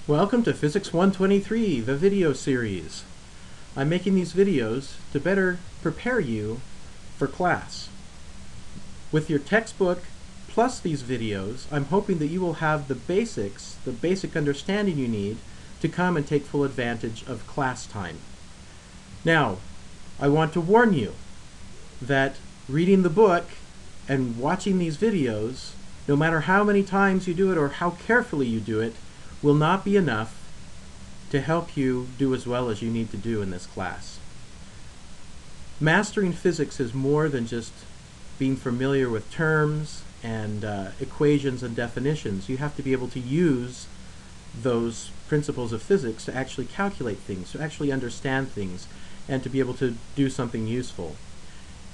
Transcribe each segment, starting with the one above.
Welcome to Physics 123, the video series. I'm making these videos to better prepare you for class. With your textbook plus these videos, I'm hoping that you will have the basics, the basic understanding you need to come and take full advantage of class time. Now, I want to warn you that reading the book and watching these videos, no matter how many times you do it or how carefully you do it, will not be enough to help you do as well as you need to do in this class. Mastering physics is more than just being familiar with terms and equations and definitions. You have to be able to use those principles of physics to actually calculate things, to actually understand things, and to be able to do something useful.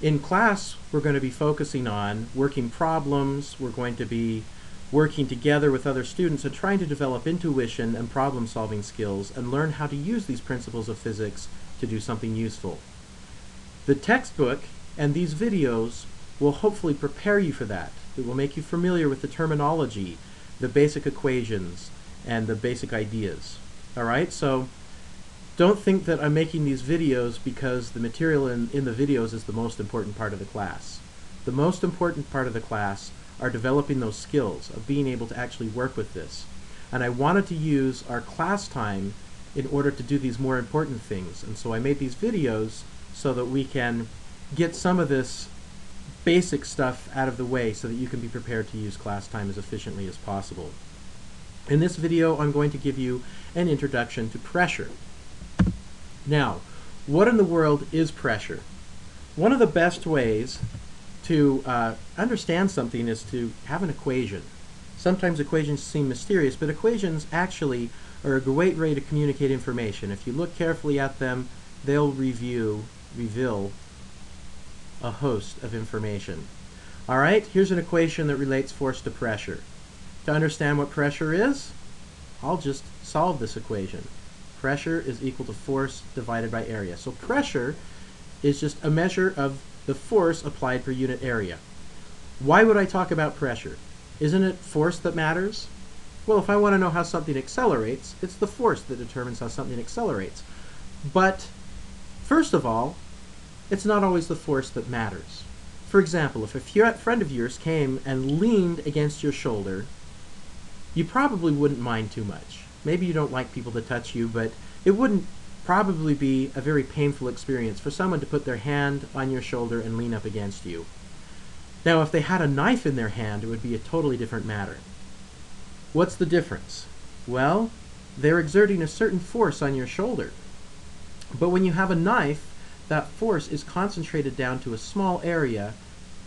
In class, we're going to be focusing on working problems. We're going to be working together with other students and trying to develop intuition and problem-solving skills and learn how to use these principles of physics to do something useful. The textbook and these videos will hopefully prepare you for that. It will make you familiar with the terminology, the basic equations, and the basic ideas. Alright, so don't think that I'm making these videos because the material in the videos is the most important part of the class. The most important part of the class are developing those skills of being able to actually work with this. And I wanted to use our class time in order to do these more important things. And so I made these videos so that we can get some of this basic stuff out of the way so that you can be prepared to use class time as efficiently as possible. In this video, I'm going to give you an introduction to pressure. Now, what in the world is pressure? One of the best ways to understand something is to have an equation. Sometimes equations seem mysterious, but equations actually are a great way to communicate information. If you look carefully at them, they'll reveal a host of information. Alright, here's an equation that relates force to pressure. To understand what pressure is, I'll just solve this equation. Pressure is equal to force divided by area. So pressure is just a measure of the force applied per unit area. Why would I talk about pressure? Isn't it force that matters? Well, if I want to know how something accelerates, it's the force that determines how something accelerates. But first of all, it's not always the force that matters. For example, if a friend of yours came and leaned against your shoulder, you probably wouldn't mind too much. Maybe you don't like people to touch you, but it wouldn't probably be a very painful experience for someone to put their hand on your shoulder and lean up against you. Now, if they had a knife in their hand, it would be a totally different matter. What's the difference? Well, they're exerting a certain force on your shoulder. But when you have a knife, that force is concentrated down to a small area,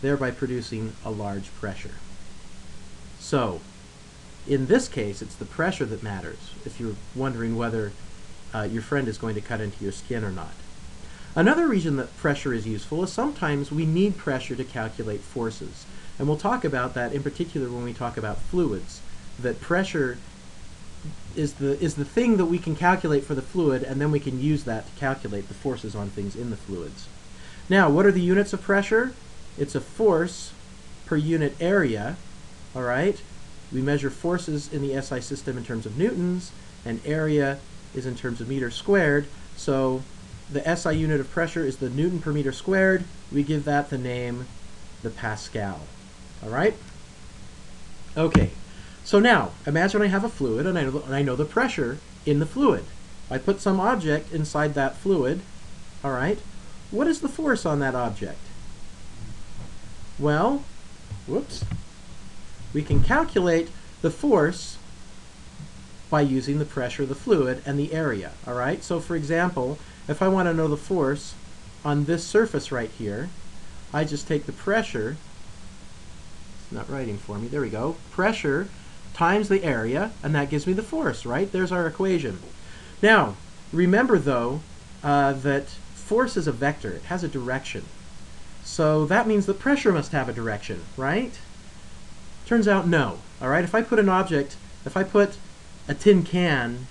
thereby producing a large pressure. So, in this case, it's the pressure that matters, if you're wondering whether your friend is going to cut into your skin or not. Another reason that pressure is useful is sometimes we need pressure to calculate forces. And we'll talk about that in particular when we talk about fluids. That pressure is the thing that we can calculate for the fluid, and then we can use that to calculate the forces on things in the fluids. Now, what are the units of pressure? It's a force per unit area. Alright? We measure forces in the SI system in terms of newtons, and area is in terms of meters squared. So the SI unit of pressure is the Newton per meter squared. We give that the name the Pascal. Alright? Okay, so now imagine I have a fluid and I know the pressure in the fluid. I put some object inside that fluid. Alright, what is the force on that object? Well, we can calculate the force by using the pressure of the fluid and the area. Alright, so for example, if I want to know the force on this surface right here, I just take the pressure, it's not writing for me, there we go, pressure times the area, and that gives me the force, right? There's our equation. Now, remember though, that force is a vector, it has a direction. So that means that pressure must have a direction, right? Turns out no. Alright, if I put a tin can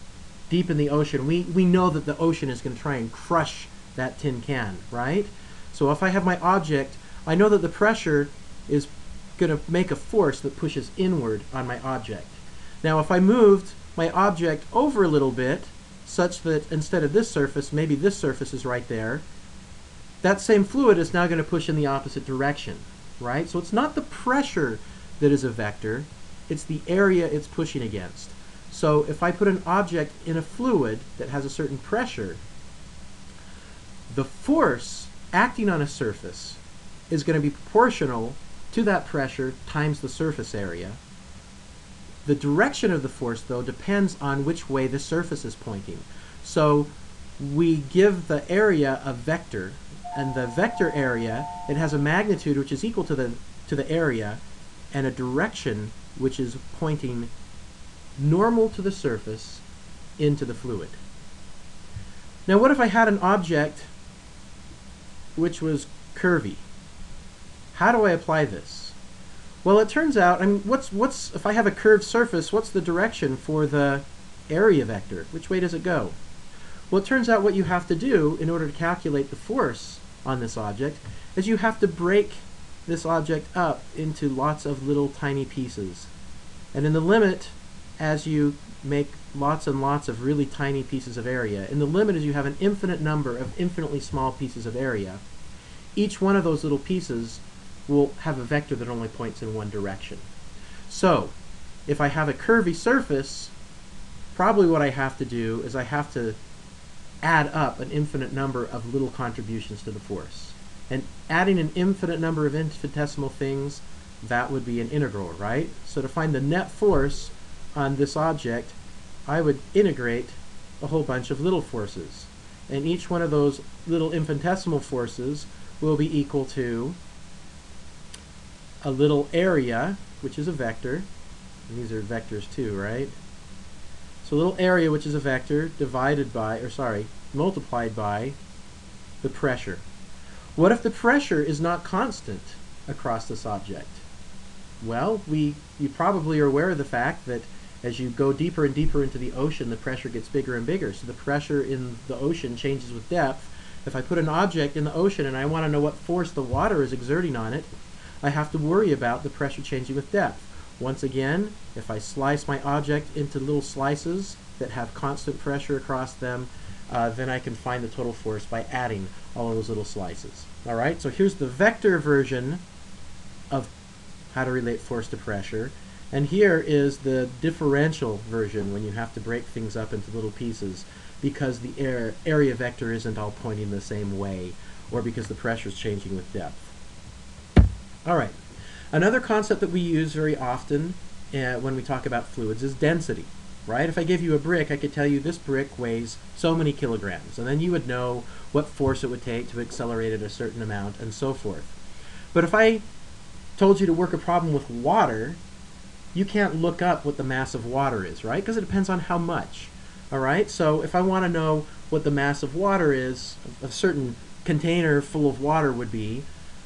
deep in the ocean, we know that the ocean is going to try and crush that tin can, right? So if I have my object, I know that the pressure is going to make a force that pushes inward on my object. Now if I moved my object over a little bit, such that instead of this surface, maybe this surface is right there, that same fluid is now going to push in the opposite direction, right? So it's not the pressure that is a vector, it's the area it's pushing against. So if I put an object in a fluid that has a certain pressure, the force acting on a surface is going to be proportional to that pressure times the surface area. The direction of the force, though, depends on which way the surface is pointing. So we give the area a vector, and the vector area, it has a magnitude which is equal to the area, and a direction which is pointing normal to the surface into the fluid. Now what if I had an object which was curvy? How do I apply this? Well, it turns out, I mean, if I have a curved surface, what's the direction for the area vector? Which way does it go? Well, it turns out what you have to do in order to calculate the force on this object is you have to break this object up into lots of little tiny pieces. And in the limit, as you make lots and lots of really tiny pieces of area, and the limit is you have an infinite number of infinitely small pieces of area, each one of those little pieces will have a vector that only points in one direction. So if I have a curvy surface, probably what I have to do is I have to add up an infinite number of little contributions to the force. And adding an infinite number of infinitesimal things, that would be an integral, right? So to find the net force on this object, I would integrate a whole bunch of little forces. And each one of those little infinitesimal forces will be equal to a little area, which is a vector, and these are vectors too, right? So a little area, which is a vector, multiplied by the pressure. What if the pressure is not constant across this object? Well, you probably are aware of the fact that as you go deeper and deeper into the ocean, the pressure gets bigger and bigger. So the pressure in the ocean changes with depth. If I put an object in the ocean and I want to know what force the water is exerting on it, I have to worry about the pressure changing with depth. Once again, if I slice my object into little slices that have constant pressure across them, then I can find the total force by adding all of those little slices. All right, so here's the vector version of how to relate force to pressure. And here is the differential version when you have to break things up into little pieces because the area vector isn't all pointing the same way or because the pressure is changing with depth. All right, another concept that we use very often when we talk about fluids is density, right? If I give you a brick, I could tell you this brick weighs so many kilograms, and then you would know what force it would take to accelerate it a certain amount and so forth. But if I told you to work a problem with water, you can't look up what the mass of water is, right? Because it depends on how much. All right, so if I want to know what the mass of water is, a certain container full of water would be,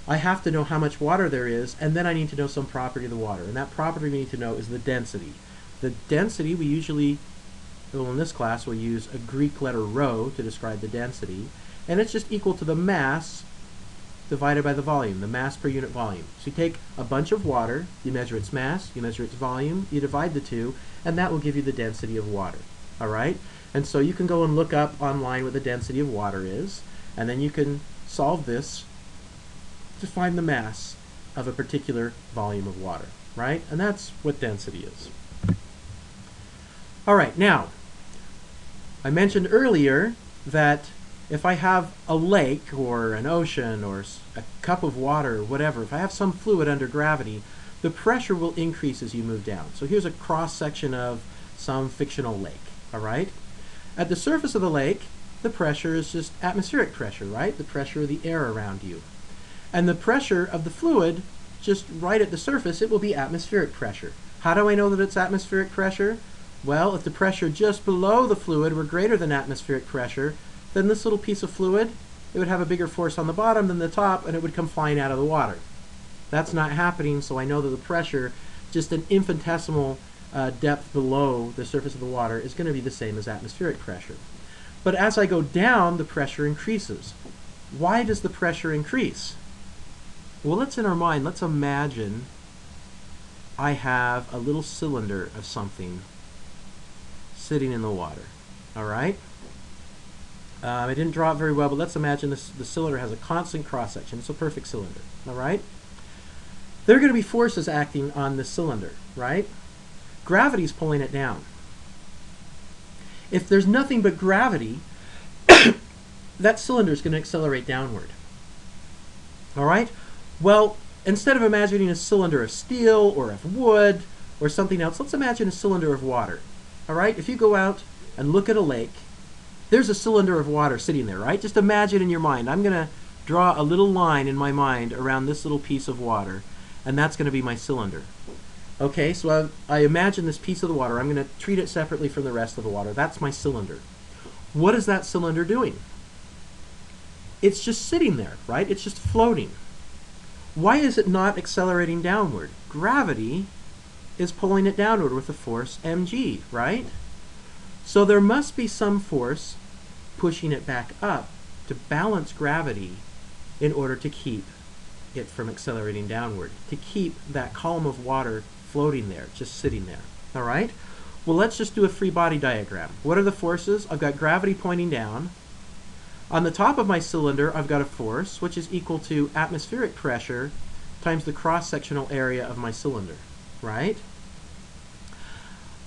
I have to know how much water there is, and then I need to know some property of the water. And that property we need to know is the density. The density we usually, well, in this class, we'll use a Greek letter rho to describe the density. And it's just equal to the mass divided by the volume, the mass per unit volume. So you take a bunch of water, you measure its mass, you measure its volume, you divide the two, and that will give you the density of water. All right? And so you can go and look up online what the density of water is, and then you can solve this to find the mass of a particular volume of water, right? And that's what density is. All right, now, I mentioned earlier that if I have a lake or an ocean or a cup of water or whatever, if I have some fluid under gravity, the pressure will increase as you move down. So here's a cross-section of some fictional lake, all right? At the surface of the lake, the pressure is just atmospheric pressure, right? The pressure of the air around you. And the pressure of the fluid, just right at the surface, it will be atmospheric pressure. How do I know that it's atmospheric pressure? Well, if the pressure just below the fluid were greater than atmospheric pressure, then this little piece of fluid, it would have a bigger force on the bottom than the top, and it would come flying out of the water. That's not happening, so I know that the pressure, just an infinitesimal depth below the surface of the water, is going to be the same as atmospheric pressure. But as I go down, the pressure increases. Why does the pressure increase? Well, let's in our mind, let's imagine I have a little cylinder of something. sitting in the water. All right? I didn't draw it very well, but let's imagine the cylinder has a constant cross-section. It's a perfect cylinder. All right? There are going to be forces acting on the cylinder, right? Gravity's pulling it down. If there's nothing but gravity, that cylinder is going to accelerate downward. All right? Well, instead of imagining a cylinder of steel or of wood or something else, let's imagine a cylinder of water. All right? If you go out and look at a lake, there's a cylinder of water sitting there, right? Just imagine in your mind. I'm going to draw a little line in my mind around this little piece of water, and that's going to be my cylinder. Okay, so I imagine this piece of the water. I'm going to treat it separately from the rest of the water. That's my cylinder. What is that cylinder doing? It's just sitting there, right? It's just floating. Why is it not accelerating downward? Gravity is pulling it downward with the force mg, right? So there must be some force pushing it back up to balance gravity in order to keep it from accelerating downward, to keep that column of water floating there, just sitting there. All right? Well, let's just do a free body diagram. What are the forces? I've got gravity pointing down. On the top of my cylinder, I've got a force, which is equal to atmospheric pressure times the cross-sectional area of my cylinder, right?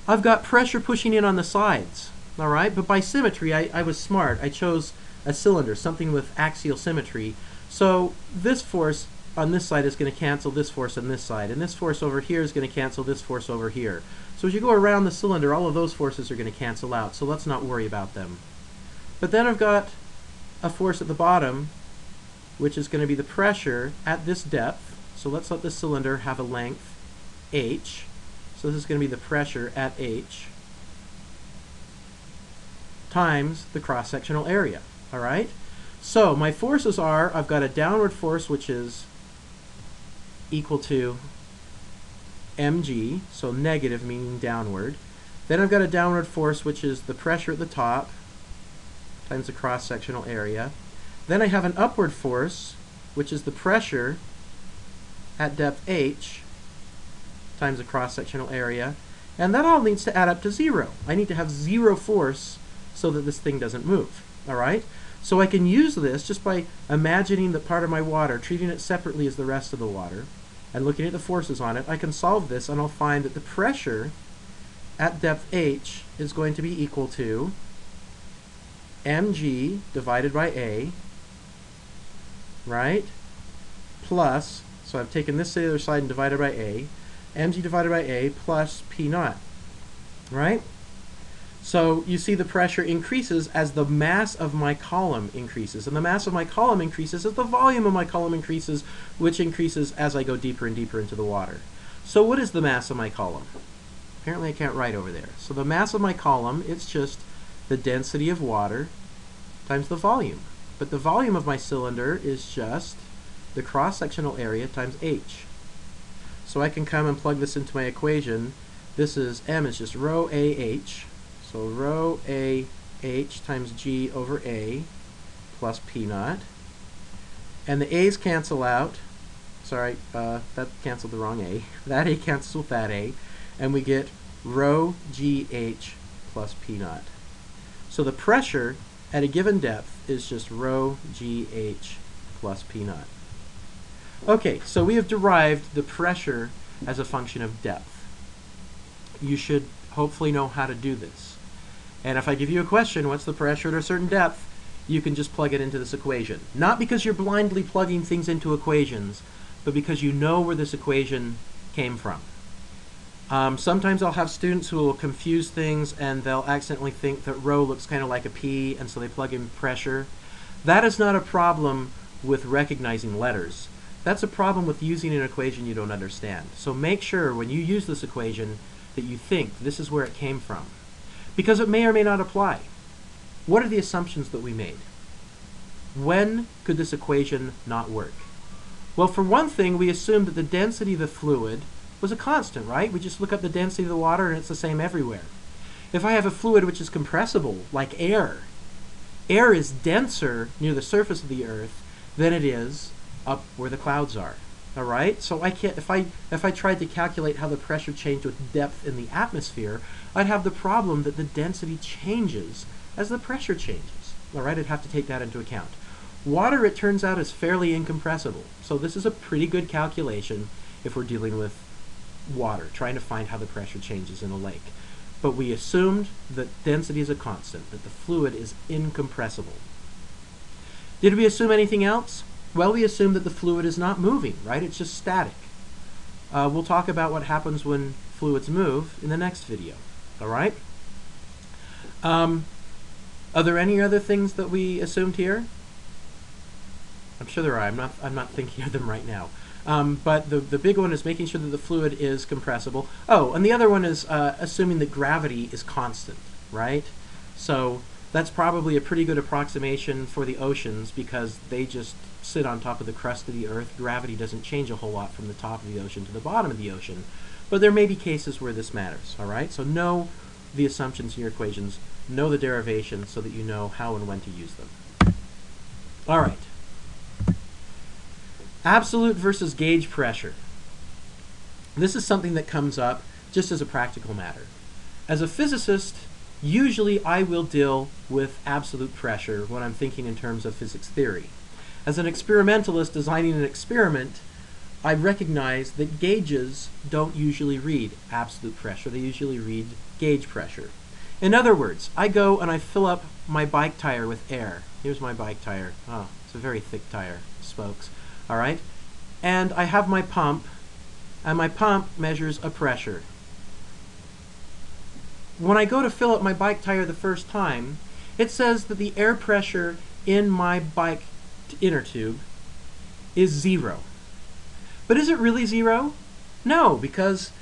I've got pressure pushing in on the sides, all right? But by symmetry, I was smart. I chose a cylinder, something with axial symmetry. So this force on this side is going to cancel this force on this side, and this force over here is going to cancel this force over here. So as you go around the cylinder, all of those forces are going to cancel out, so let's not worry about them. But then I've got a force at the bottom, which is going to be the pressure at this depth. So let's let this cylinder have a length h. So this is going to be the pressure at h times the cross-sectional area. All right? So my forces are, I've got a downward force, which is equal to mg, so negative meaning downward. Then I've got a downward force, which is the pressure at the top times the cross-sectional area. Then I have an upward force, which is the pressure at depth h times the cross-sectional area. And that all needs to add up to 0. I need to have 0 force so that this thing doesn't move. All right? So I can use this just by imagining the part of my water, treating it separately as the rest of the water, and looking at the forces on it. I can solve this, and I'll find that the pressure at depth h is going to be equal to mg divided by a, right, plus, so I've taken this to the other side and divided by a, mg divided by a plus p naught, right? So you see the pressure increases as the mass of my column increases, and the mass of my column increases as the volume of my column increases, which increases as I go deeper and deeper into the water. So what is the mass of my column? Apparently I can't write over there. So the mass of my column, it's just the density of water times the volume. But the volume of my cylinder is just the cross-sectional area times h. So I can come and plug this into my equation. This is m is just rho ah. So rho ah times g over a plus p naught. And the a's cancel out. Sorry, that canceled the wrong a. That a cancels with that a. And we get rho gh plus p naught. So the pressure at a given depth is just rho gh plus p naught. Okay, so we have derived the pressure as a function of depth. You should hopefully know how to do this. And if I give you a question, what's the pressure at a certain depth, you can just plug it into this equation. Not because you're blindly plugging things into equations, but because you know where this equation came from. Sometimes I'll have students who will confuse things and they'll accidentally think that rho looks kind of like a P, and so they plug in pressure. That is not a problem with recognizing letters. That's a problem with using an equation you don't understand. So make sure when you use this equation that you think this is where it came from, because it may or may not apply. What are the assumptions that we made? When could this equation not work? Well, for one thing, we assumed that the density of the fluid was a constant, right? We just look up the density of the water and it's the same everywhere. If I have a fluid which is compressible, like air, is denser near the surface of the Earth than it is up where the clouds are. All right, so I can't, if I tried to calculate how the pressure changed with depth in the atmosphere, I'd have the problem that the density changes as the pressure changes. All right, I'd have to take that into account. Water, it turns out, is fairly incompressible. So this is a pretty good calculation if we're dealing with water, trying to find how the pressure changes in a lake. But we assumed that density is a constant, that the fluid is incompressible. Did we assume anything else? Well, we assumed that the fluid is not moving, right? It's just static. We'll talk about what happens when fluids move in the next video, all right? Are there any other things that we assumed here? I'm sure there are. I'm not thinking of them right now. But the big one is making sure that the fluid is compressible. Oh, and the other one is assuming that gravity is constant, right? So that's probably a pretty good approximation for the oceans because they just sit on top of the crust of the Earth. Gravity doesn't change a whole lot from the top of the ocean to the bottom of the ocean. But there may be cases where this matters, all right? So know the assumptions in your equations, know the derivations so that you know how and when to use them. All right. Absolute versus gauge pressure. This is something that comes up just as a practical matter. As a physicist, usually I will deal with absolute pressure when I'm thinking in terms of physics theory. As an experimentalist designing an experiment, I recognize that gauges don't usually read absolute pressure. They usually read gauge pressure. In other words, I go and I fill up my bike tire with air. Here's my bike tire. Oh, it's a very thick tire, spokes. All right? And I have my pump, and my pump measures a pressure. When I go to fill up my bike tire the first time, it says that the air pressure in my bike inner tube is 0. But is it really 0? No, because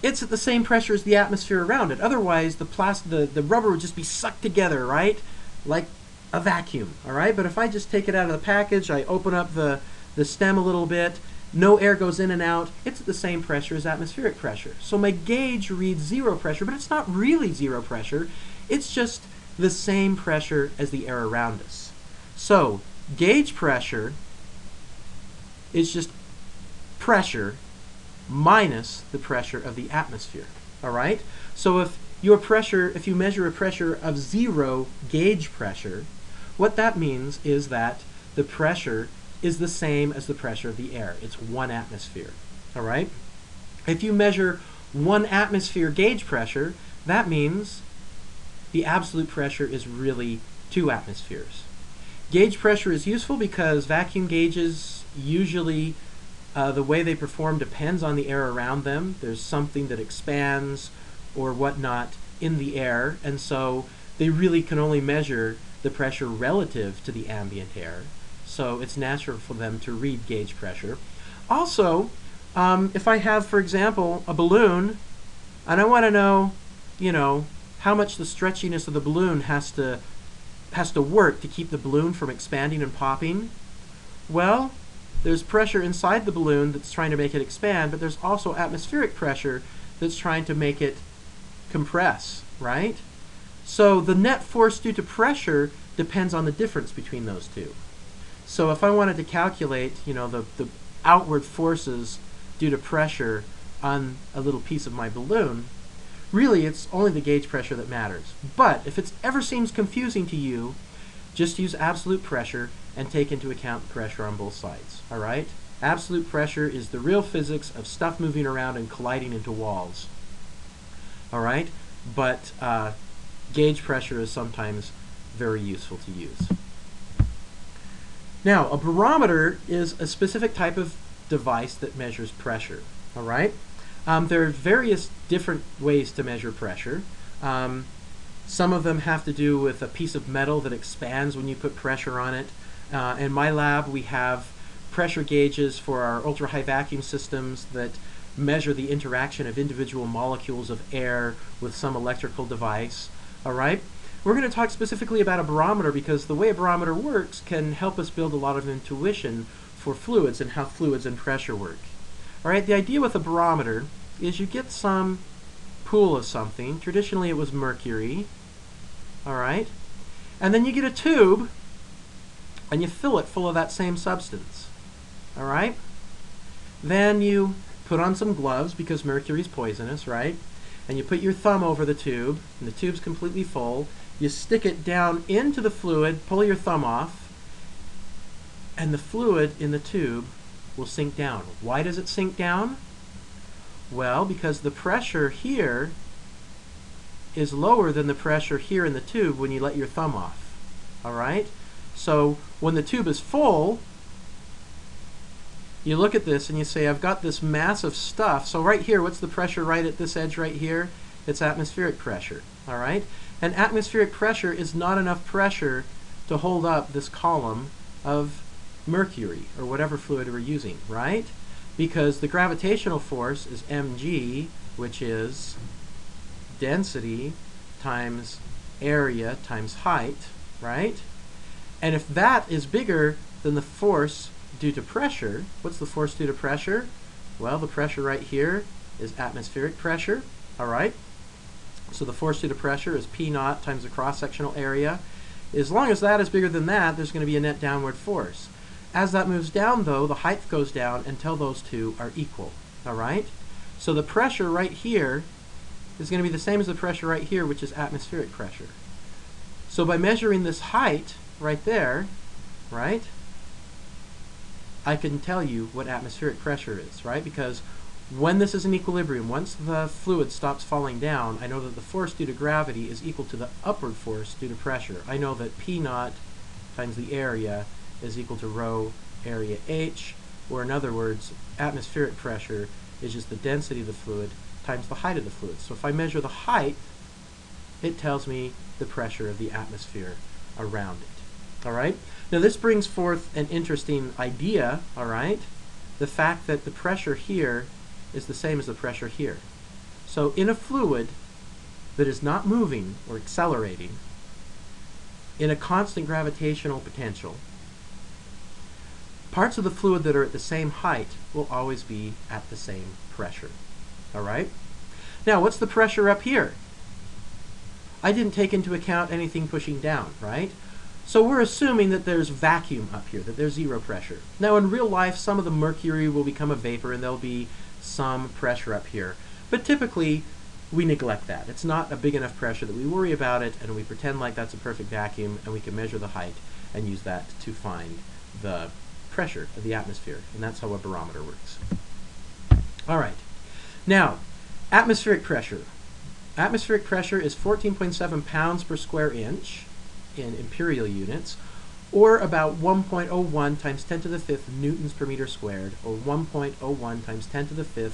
it's at the same pressure as the atmosphere around it. Otherwise, the rubber would just be sucked together, right? Like a vacuum, all right? But if I just take it out of the package, I open up the stem a little bit, no air goes in and out, it's at the same pressure as atmospheric pressure. So my gauge reads 0 pressure, but it's not really 0 pressure. It's just the same pressure as the air around us. So gauge pressure is just pressure minus the pressure of the atmosphere, all right? So if you measure a pressure of 0 gauge pressure, what that means is that the pressure is the same as the pressure of the air. It's 1 atmosphere, all right? If you measure 1 atmosphere gauge pressure, that means the absolute pressure is really 2 atmospheres. Gauge pressure is useful because vacuum gauges usually, the way they perform depends on the air around them. There's something that expands or whatnot in the air, and so they really can only measure the pressure relative to the ambient air. So it's natural for them to read gauge pressure. Also, if I have, for example, a balloon, and I want to know, how much the stretchiness of the balloon has to work to keep the balloon from expanding and popping, well, there's pressure inside the balloon that's trying to make it expand, but there's also atmospheric pressure that's trying to make it compress, right? So the net force due to pressure depends on the difference between those two. So if I wanted to calculate, the outward forces due to pressure on a little piece of my balloon, really it's only the gauge pressure that matters. But if it ever seems confusing to you, just use absolute pressure and take into account the pressure on both sides, all right? Absolute pressure is the real physics of stuff moving around and colliding into walls, all right? But gauge pressure is sometimes very useful to use. Now, a barometer is a specific type of device that measures pressure, all right? There are various different ways to measure pressure. Some of them have to do with a piece of metal that expands when you put pressure on it. In my lab, we have pressure gauges for our ultra-high vacuum systems that measure the interaction of individual molecules of air with some electrical device, all right? We're going to talk specifically about a barometer because the way a barometer works can help us build a lot of intuition for fluids and how fluids and pressure work. All right, the idea with a barometer is you get some pool of something. Traditionally it was mercury, all right? And then you get a tube and you fill it full of that same substance, all right? Then you put on some gloves because mercury's poisonous, right? And you put your thumb over the tube, and the tube's completely full. You stick it down into the fluid, pull your thumb off, and the fluid in the tube will sink down. Why does it sink down? Well, because the pressure here is lower than the pressure here in the tube when you let your thumb off. All right? So when the tube is full, you look at this and you say, I've got this massive stuff. So right here, what's the pressure right at this edge right here? It's atmospheric pressure. All right? And atmospheric pressure is not enough pressure to hold up this column of mercury or whatever fluid we're using, right? Because the gravitational force is mg, which is density times area times height, right? And if that is bigger than the force due to pressure, what's the force due to pressure? Well, the pressure right here is atmospheric pressure, all right? So the force due to pressure is P naught times the cross-sectional area. As long as that is bigger than that, there's going to be a net downward force. As that moves down, though, the height goes down until those two are equal, all right? So the pressure right here is going to be the same as the pressure right here, which is atmospheric pressure. So by measuring this height right there, right, I can tell you what atmospheric pressure is, right? Because when this is in equilibrium, once the fluid stops falling down, I know that the force due to gravity is equal to the upward force due to pressure. I know that P naught times the area is equal to rho area H, or in other words, atmospheric pressure is just the density of the fluid times the height of the fluid. So if I measure the height, it tells me the pressure of the atmosphere around it. All right? Now this brings forth an interesting idea, all right? The fact that the pressure here is the same as the pressure here. So in a fluid that is not moving or accelerating in a constant gravitational potential, parts of the fluid that are at the same height will always be at the same pressure. All right? Now, what's the pressure up here? I didn't take into account anything pushing down, right? So we're assuming that there's vacuum up here, that there's zero pressure. Now, in real life, some of the mercury will become a vapor and there'll be some pressure up here. But typically, we neglect that. It's not a big enough pressure that we worry about it, and we pretend like that's a perfect vacuum, and we can measure the height and use that to find the pressure of the atmosphere. And that's how a barometer works. All right. Now, atmospheric pressure. Atmospheric pressure is 14.7 pounds per square inch in imperial units, or about 1.01 times 10 to the 5th newtons per meter squared, or 1.01 times 10 to the 5th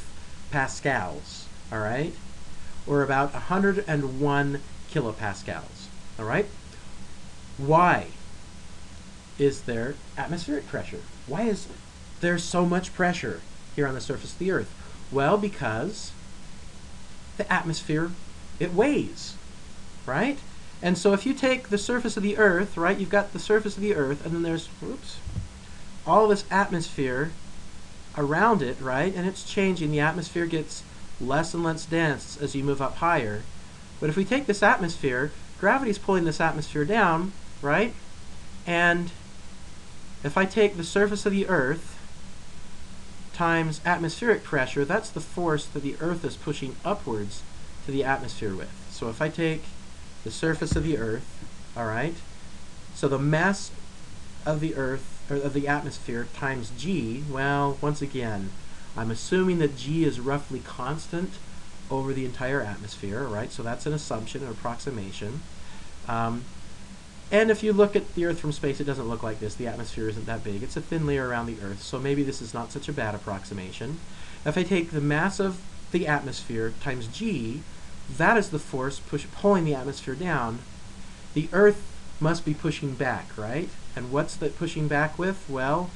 pascals, all right? Or about 101 kilopascals, all right? Why is there atmospheric pressure? Why is there so much pressure here on the surface of the Earth? Well, because the atmosphere, it weighs, right? And so if you take the surface of the Earth, right, you've got the surface of the Earth, and then there's, all this atmosphere around it, right? And it's changing. The atmosphere gets less and less dense as you move up higher. But if we take this atmosphere, gravity's pulling this atmosphere down, right? And if I take the surface of the Earth times atmospheric pressure, that's the force that the Earth is pushing upwards to the atmosphere with. So if I take the surface of the Earth, all right, so the mass of the Earth, or of the atmosphere, times g, well, once again, I'm assuming that g is roughly constant over the entire atmosphere, right? So that's an assumption, an approximation. And if you look at the Earth from space, it doesn't look like this. The atmosphere isn't that big. It's a thin layer around the Earth, so maybe this is not such a bad approximation. If I take the mass of the atmosphere times g, that is the force pulling the atmosphere down. The Earth must be pushing back, right? And what's that pushing back with? Well,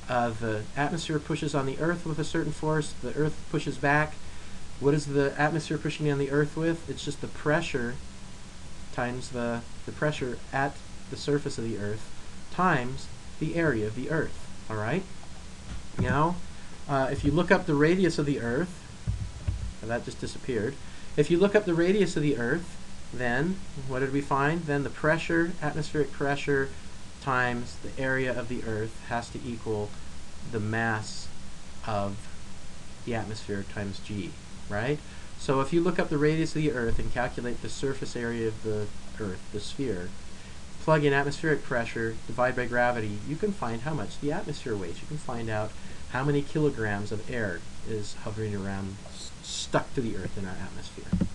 the atmosphere pushes on the Earth with a certain force. The Earth pushes back. What is the atmosphere pushing on the Earth with? It's just the pressure times the pressure at the surface of the Earth times the area of the Earth, all right? Now, if you look up the radius of the Earth, that just disappeared. If you look up the radius of the Earth, then what did we find? Then the pressure, atmospheric pressure, times the area of the Earth has to equal the mass of the atmosphere times g, right? So if you look up the radius of the Earth and calculate the surface area of the Earth, the sphere, plug in atmospheric pressure, divide by gravity, you can find how much the atmosphere weighs. You can find out how many kilograms of air is hovering around, stuck to the Earth in our atmosphere.